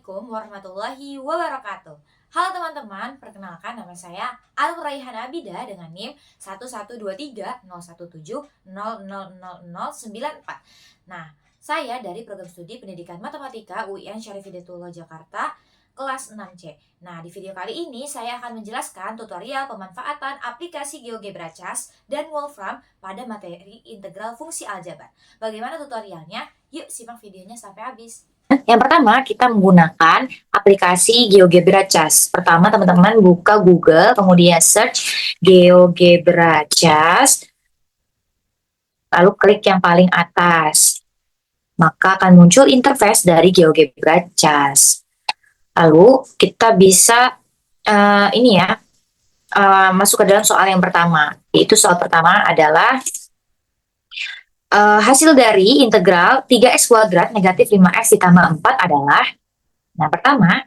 Assalamualaikum warahmatullahi wabarakatuh. Halo teman-teman, perkenalkan nama saya Alur Raihan Abida dengan NIM 1123017000094. Nah, saya dari program studi pendidikan matematika UIN Syarif Hidayatullah Jakarta kelas 6C. Nah, di video kali ini saya akan menjelaskan tutorial pemanfaatan aplikasi GeoGebra CAS dan Wolfram pada materi integral fungsi aljabar. Bagaimana tutorialnya? Yuk simak videonya sampai habis. Yang pertama, kita menggunakan aplikasi GeoGebra CAS. Pertama, teman-teman buka Google, kemudian search GeoGebra CAS, lalu klik yang paling atas. Maka akan muncul interface dari GeoGebra CAS. Lalu kita bisa masuk ke dalam soal yang pertama. Yaitu soal pertama adalah hasil dari integral 3x kuadrat negatif 5x ditambah 4 adalah, nah pertama,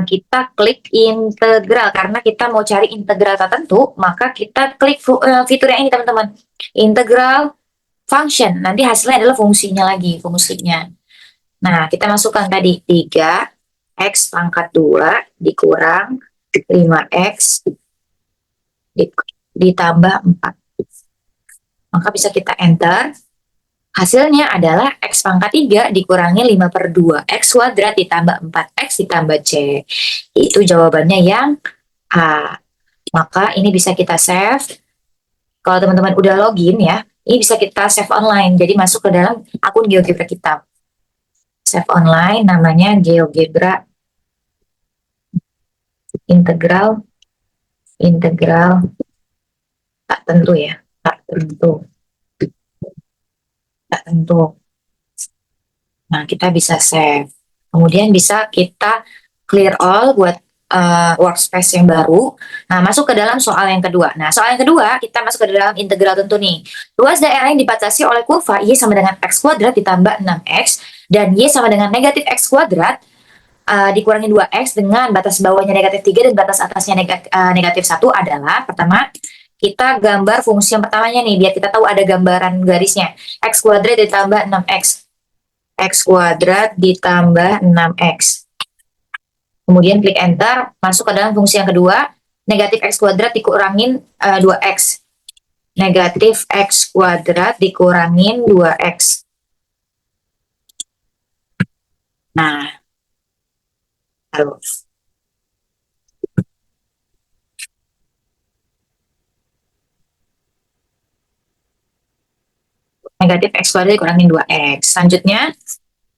kita klik integral karena kita mau cari integral tertentu, maka kita klik fitur yang ini teman-teman, integral function, nanti hasilnya adalah fungsinya lagi, fungsinya. Nah, kita masukkan tadi 3x pangkat 2 dikurang 5x ditambah 4. Maka bisa kita enter. Hasilnya adalah x pangkat 3 dikurangi 5 per 2. X kuadrat ditambah 4x ditambah c. Itu jawabannya yang A. Maka ini bisa kita save. Kalau teman-teman udah login ya, ini bisa kita save online. Jadi masuk ke dalam akun GeoGebra kita. Save online namanya GeoGebra integral tak tentu ya. Tak tentu. Nah, kita bisa save. Kemudian bisa kita clear all buat workspace yang baru. Nah, masuk ke dalam soal yang kedua. Nah, soal yang kedua, kita masuk ke dalam integral tentu nih. Luas daerah yang dibatasi oleh kurva Y sama dengan X kuadrat ditambah 6X, dan Y sama dengan negatif X kuadrat dikurangi 2X dengan batas bawahnya negatif 3 dan batas atasnya negatif 1 adalah, pertama, kita gambar fungsi yang pertamanya nih, biar kita tahu ada gambaran garisnya. X kuadrat ditambah 6X. X kuadrat ditambah 6X. Kemudian klik enter, masuk ke dalam fungsi yang kedua, negatif X kuadrat dikurangin 2X. Negatif X kuadrat dikurangin 2X. Nah, lalu negatif X kuadrat dikurangin 2X. Selanjutnya,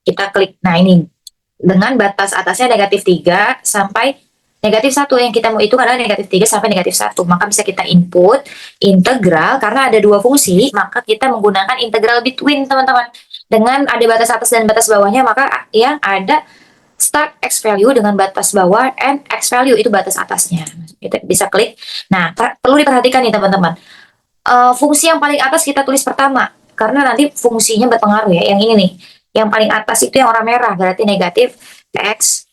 kita klik, nah ini, dengan batas atasnya negatif 3 sampai negatif 1, yang kita mau itu adalah negatif 3 sampai negatif 1. Maka bisa kita input integral, karena ada dua fungsi, maka kita menggunakan integral between teman-teman. Dengan ada batas atas dan batas bawahnya, maka yang ada start X value dengan batas bawah and X value itu batas atasnya. Kita bisa klik. Nah, perlu diperhatikan nih teman-teman. Fungsi yang paling atas kita tulis pertama, karena nanti fungsinya berpengaruh ya. Yang ini nih, yang paling atas itu yang warna merah, berarti negatif X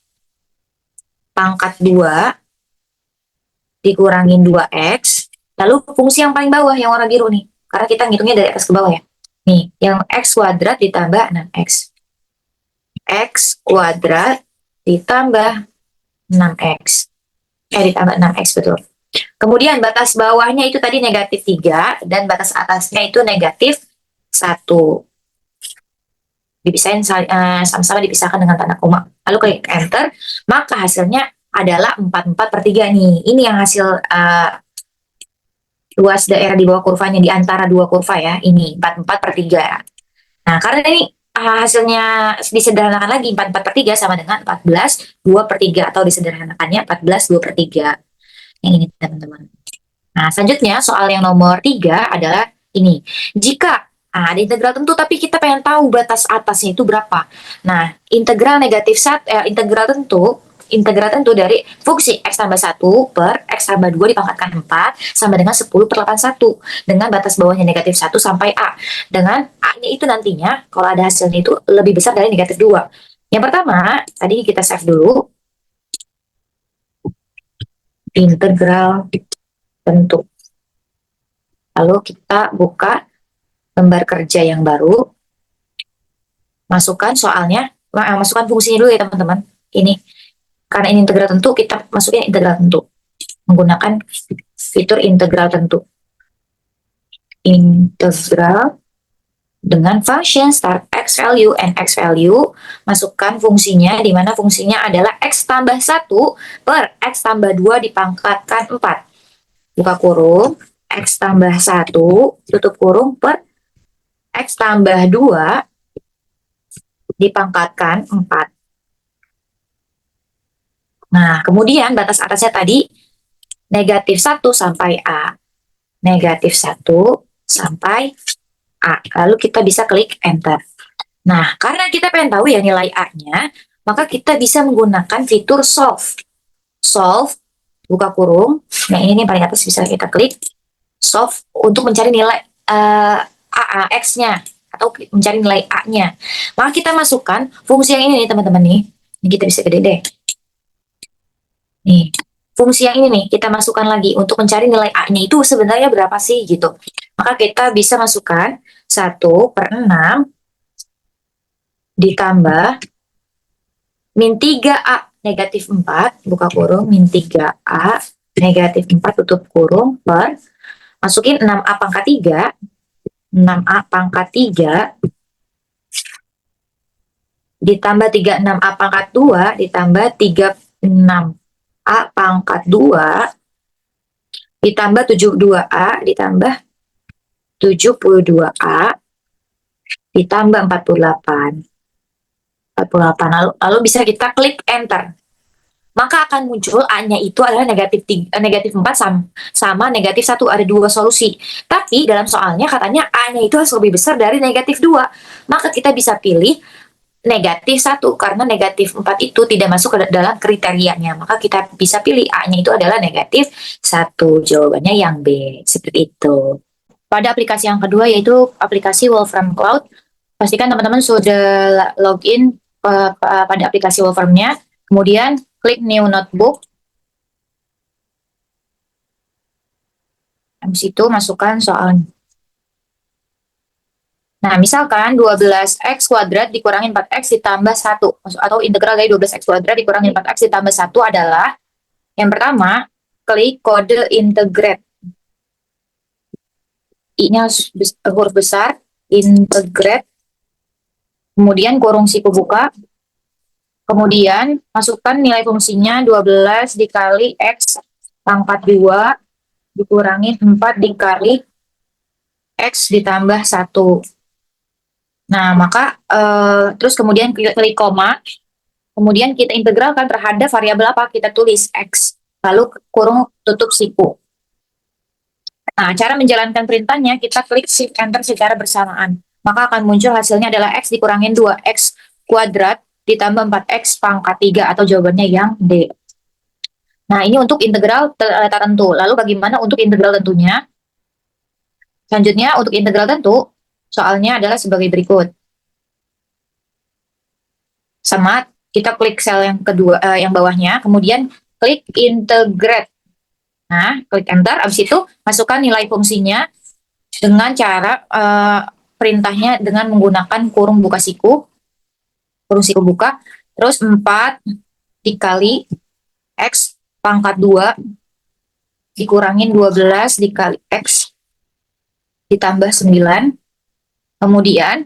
pangkat 2 dikurangin 2X. Lalu fungsi yang paling bawah yang warna biru nih, karena kita ngitungnya dari atas ke bawah ya. Nih, yang X kuadrat ditambah 6X. X kuadrat ditambah 6X. Ditambah 6X, betul. Kemudian batas bawahnya itu tadi negatif 3, dan batas atasnya itu negatif 1. Dipisahin sama-sama dipisahkan dengan tanda koma. Lalu klik enter, maka hasilnya adalah 44/3 nih. Ini yang hasil luas daerah di bawah kurvanya, di antara dua kurva ya. Ini 44/3. Nah, karena ini hasilnya disederhanakan lagi, 44/3 sama dengan 14/2/3, atau disederhanakannya 14/2/3. Yang ini teman-teman. Nah, selanjutnya soal yang nomor 3 adalah ini. Jika ada integral tentu, tapi kita pengen tahu batas atasnya itu berapa. Nah, integral tentu dari fungsi X tambah 1 per X tambah 2 dipangkatkan 4 sama dengan 10/81. Dengan batas bawahnya negatif 1 sampai A. Dengan A-nya itu nantinya, kalau ada hasilnya itu lebih besar dari negatif 2. Yang pertama, tadi kita save dulu. Integral tentu. Lalu kita buka lembar kerja yang baru, masukkan soalnya. masukkan fungsinya dulu ya teman-teman. Ini karena ini integral tentu, kita masukin integral tentu menggunakan fitur integral tentu. Integral dengan function start x value and x value, masukkan fungsinya, di mana fungsinya adalah x tambah 1 per x tambah 2 dipangkatkan 4. Buka kurung, x tambah 1, tutup kurung, per x tambah 2 dipangkatkan 4. Nah, kemudian batas atasnya tadi negatif 1 sampai A. Negatif 1 sampai A. Lalu kita bisa klik enter. Nah, karena kita pengen tahu ya nilai A-nya, maka kita bisa menggunakan fitur solve. Solve, buka kurung. Nah, ini nih paling atas bisa kita klik. Solve untuk mencari nilai X-nya atau mencari nilai A-nya. Maka kita masukkan fungsi yang ini nih teman-teman nih. Ini kita bisa gede deh. Nih, fungsi yang ini nih kita masukkan lagi untuk mencari nilai A-nya itu sebenarnya berapa sih gitu. Maka kita bisa masukkan 1/6 ditambah min 3A negatif 4, buka kurung, min 3A negatif 4 tutup kurung, per masukin 6A pangkat 3, 6A pangkat 3 ditambah 36A pangkat 2 ditambah 36A pangkat 2 ditambah 72A ditambah 72A ditambah 48. Lalu bisa kita klik enter. Maka akan muncul A-nya itu adalah negatif 4 sama negatif 1. Ada dua solusi. Tapi dalam soalnya katanya A-nya itu harus lebih besar dari negatif 2. Maka kita bisa pilih negatif 1 karena negatif 4 itu tidak masuk ke dalam kriterianya. Maka kita bisa pilih A-nya itu adalah negatif 1. Jawabannya yang B. Seperti itu. Pada aplikasi yang kedua yaitu aplikasi Wolfram Cloud. Pastikan teman-teman sudah login pada aplikasi Wolfram-nya. Kemudian klik new notebook. Habis itu masukkan soalnya. Nah, misalkan 12x kuadrat dikurangi 4x ditambah 1. Atau integral dari 12x kuadrat dikurangi 4x ditambah 1 adalah, yang pertama, klik kode integrate. I-nya huruf besar, integrate. Kemudian kurung siku buka. Kemudian masukkan nilai fungsinya 12 dikali x pangkat 2 dikurangi 4 dikali x ditambah 1. Nah, maka terus kemudian klik koma. Kemudian kita integralkan terhadap variabel apa? Kita tulis x. Lalu kurung tutup siku. Nah, cara menjalankan perintahnya kita klik shift enter secara bersamaan. Maka akan muncul hasilnya adalah x dikurangin 2x kuadrat ditambah 4x pangkat 3 atau jawabannya yang D. Nah, ini untuk integral tertentu. Lalu bagaimana untuk integral tentunya? Selanjutnya, untuk integral tentu, soalnya adalah sebagai berikut. Sama, kita klik sel yang kedua, yang bawahnya, kemudian klik integrate. Nah, klik enter, habis itu masukkan nilai fungsinya dengan cara perintahnya dengan menggunakan kurung buka siku, kurung siku buka, terus 4 dikali x pangkat 2 dikurangin 12 dikali x ditambah 9. Kemudian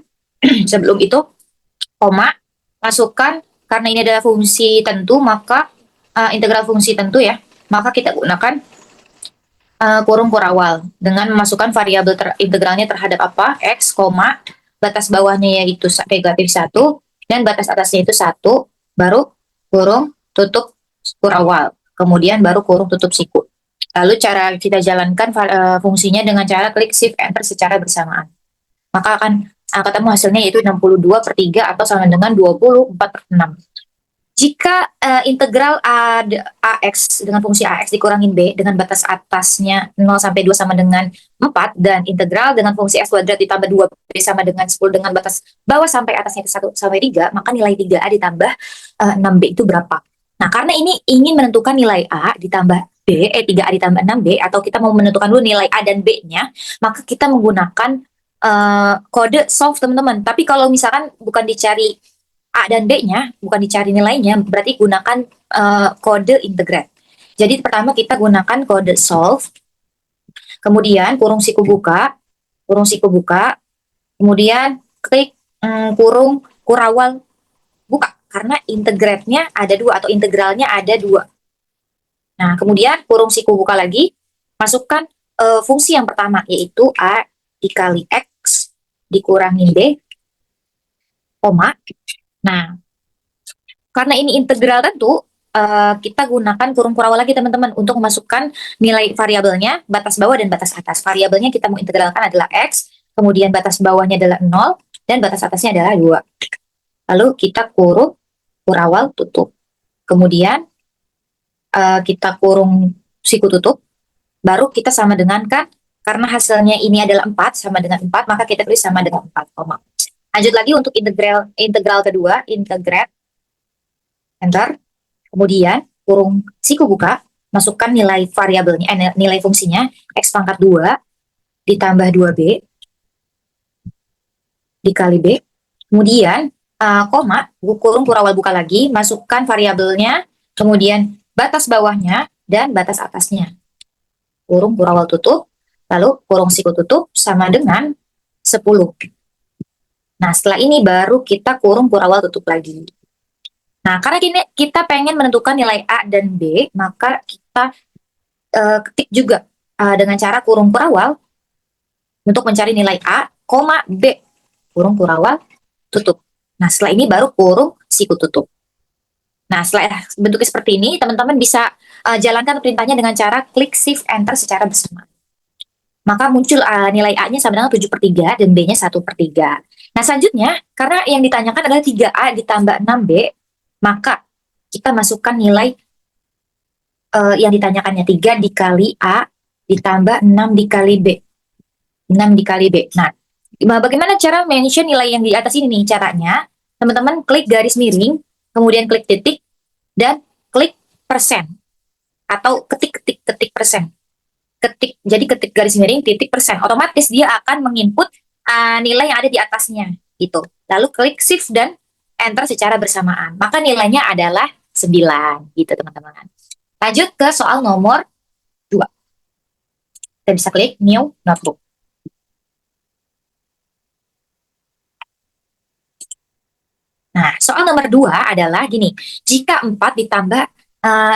sebelum itu koma, masukkan, karena ini adalah fungsi tentu, maka integral fungsi tentu ya, maka kita gunakan kurung kurawal dengan memasukkan variabel integralnya terhadap apa? X, koma, batas bawahnya yaitu negatif 1 dan batas atasnya itu 1, baru kurung tutup kurawal, kemudian baru kurung tutup siku. Lalu cara kita jalankan fungsinya dengan cara klik shift enter secara bersamaan. Maka akan ketemu hasilnya yaitu 62/3 atau sama dengan 24/6. Jika integral AX dengan fungsi AX dikurangin B dengan batas atasnya 0 sampai 2 sama dengan 4, dan integral dengan fungsi X kuadrat ditambah 2B sama dengan 10 dengan batas bawah sampai atasnya itu 1 sampai 3, maka nilai 3A ditambah 6B itu berapa? Nah, karena ini ingin menentukan nilai A ditambah B, 3A ditambah 6B, atau kita mau menentukan dulu nilai A dan B-nya, maka kita menggunakan kode solve teman-teman. Tapi kalau misalkan bukan dicari A dan B-nya, bukan dicari nilainya, berarti gunakan kode integrate. Jadi pertama kita gunakan kode solve, kemudian kurung siku buka, kemudian klik kurung kurawal buka, karena integrate-nya ada dua atau integralnya ada dua. Nah, kemudian kurung siku buka lagi, masukkan fungsi yang pertama, yaitu A dikali X dikurangin B, koma. Nah, karena ini integral tentu, kita gunakan kurung kurawal lagi teman-teman untuk memasukkan nilai variabelnya, batas bawah dan batas atas. Variabelnya kita mau integralkan adalah X, kemudian batas bawahnya adalah 0, dan batas atasnya adalah 2. Lalu kita kurung kurawal tutup. Kemudian kita kurung siku tutup, baru kita sama dengan kan, karena hasilnya ini adalah 4, sama dengan 4, maka kita tulis sama dengan 4, koma. Lanjut lagi untuk integral kedua, integrate, enter, kemudian kurung siku buka, masukkan nilai variabelnya, nilai fungsinya, X pangkat 2 ditambah 2B dikali B, kemudian koma, kurung kurawal buka lagi, masukkan variabelnya, kemudian batas bawahnya dan batas atasnya. Kurung kurawal tutup, lalu kurung siku tutup sama dengan 10. Nah, setelah ini baru kita kurung kurawal tutup lagi. Nah, karena kita pengen menentukan nilai A dan B, maka kita ketik juga dengan cara kurung kurawal untuk mencari nilai A, B, kurung kurawal tutup. Nah, setelah ini baru kurung siku tutup. Nah, setelah bentuknya seperti ini, teman-teman bisa jalankan perintahnya dengan cara klik Shift Enter secara bersamaan. Maka muncul nilai A-nya sama dengan 7/3 dan B-nya 1/3. Nah, selanjutnya, karena yang ditanyakan adalah 3A ditambah 6B, maka kita masukkan nilai yang ditanyakannya 3 dikali A ditambah 6 dikali B. 6 dikali B. Nah, bagaimana cara mention nilai yang di atas ini nih? Caranya, teman-teman klik garis miring, kemudian klik titik, dan klik persen. Atau ketik persen. Jadi ketik garis miring, titik persen. Otomatis dia akan menginput nilai yang ada di atasnya. Gitu. Lalu klik Shift dan Enter secara bersamaan. Maka nilainya adalah 9. Gitu teman-teman. Lanjut ke soal nomor 2. Kita bisa klik New Notebook. Nah, soal nomor 2 adalah gini. Jika 4 ditambah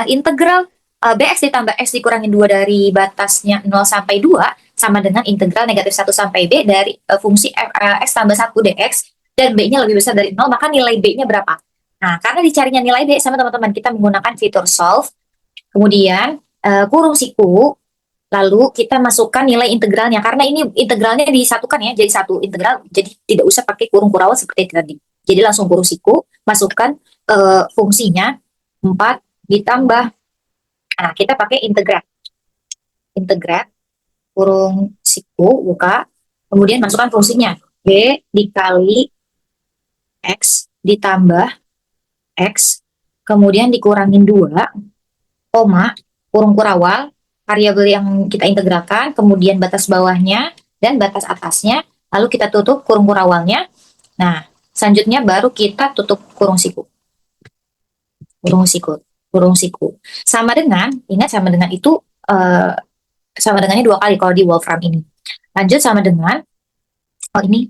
integral Bx ditambah X dikurangin 2 dari batasnya 0 sampai 2 sama dengan integral negatif 1 sampai B dari fungsi X tambah 1 dx dan B-nya lebih besar dari 0, maka nilai B-nya berapa? Nah, karena dicarinya nilai B sama teman-teman, kita menggunakan fitur solve, kemudian kurung siku, lalu kita masukkan nilai integralnya, karena ini integralnya disatukan ya, jadi satu integral, jadi tidak usah pakai kurung kurawal seperti tadi. Jadi langsung kurung siku, masukkan fungsinya 4 ditambah, nah kita pakai integrate, kurung siku, buka, kemudian masukkan fungsinya, B dikali X ditambah X, kemudian dikurangin 2, koma, kurung kurawal, variabel yang kita integralkan, kemudian batas bawahnya dan batas atasnya, lalu kita tutup kurung kurawalnya. Nah, selanjutnya baru kita tutup kurung siku. Kurung siku. Sama dengan, ingat sama dengan itu, sama dengannya 2 kali kalau di Wolfram ini. Lanjut sama dengan, oh ini,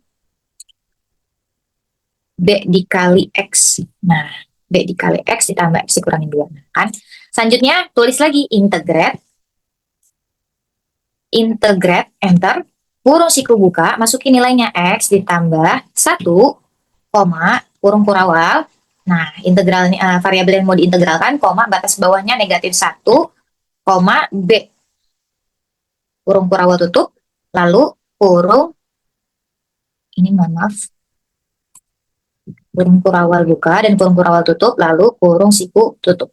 B dikali X. Nah, B dikali X ditambah X dikurangin 2. Nah, kan? Selanjutnya, tulis lagi integrate, enter, kurung siku buka, masukin nilainya X ditambah 1, kurung kurawal. Nah, integralnya variabel yang mau diintegralkan, batas bawahnya negatif 1, B. Kurung kurawal tutup, lalu kurung, ini mohon maaf, kurung kurawal buka dan kurung kurawal tutup, lalu kurung siku tutup.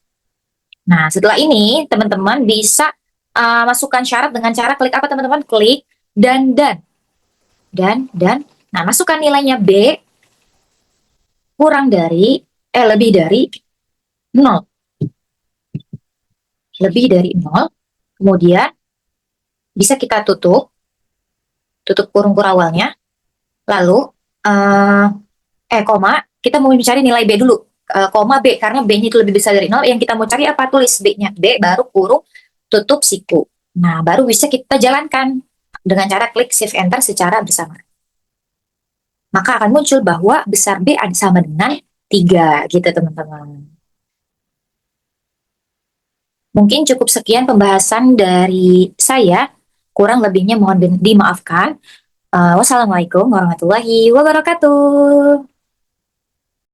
Nah, setelah ini, teman-teman bisa masukkan syarat dengan cara klik apa teman-teman? Klik dan. Nah, masukkan nilainya B kurang dari, lebih dari 0. Lebih dari 0. Kemudian bisa kita tutup kurung kurawalnya. Lalu, koma, kita mau mencari nilai B dulu, koma B, karena B-nya itu lebih besar dari 0, yang kita mau cari apa? Tulis B-nya, B baru kurung, tutup siku. Nah, baru bisa kita jalankan dengan cara klik Shift Enter secara bersamaan. Maka akan muncul bahwa besar B ada sama dengan 3, gitu teman-teman. Mungkin cukup sekian pembahasan dari saya, kurang lebihnya mohon dimaafkan. Wassalamualaikum warahmatullahi wabarakatuh.